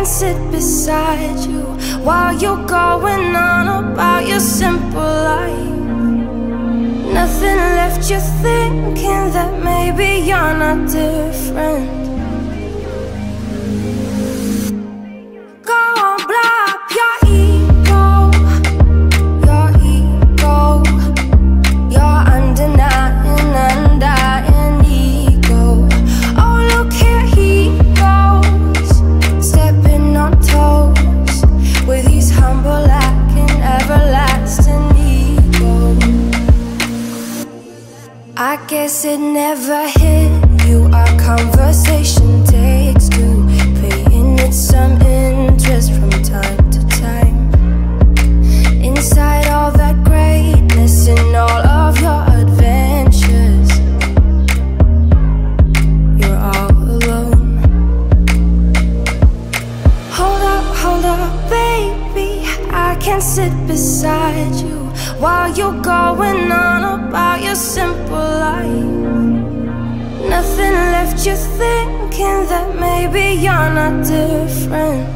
can sit beside you while you're going on about your simple life. Nothing left you thinking that maybe you're not different. Go on, blow up your ego, your ego, your undying ego. Oh, look here he goes, stepping on toes with his humble lacking everlasting ego. I guess it never hit you, our conversation takes two, paying it some interest from time to time. Inside all that greatness and all of your adventures, you're all alone. Hold up, baby, I can sit beside you while you're going on about your simple life. Nothing left you thinking that maybe you're not different.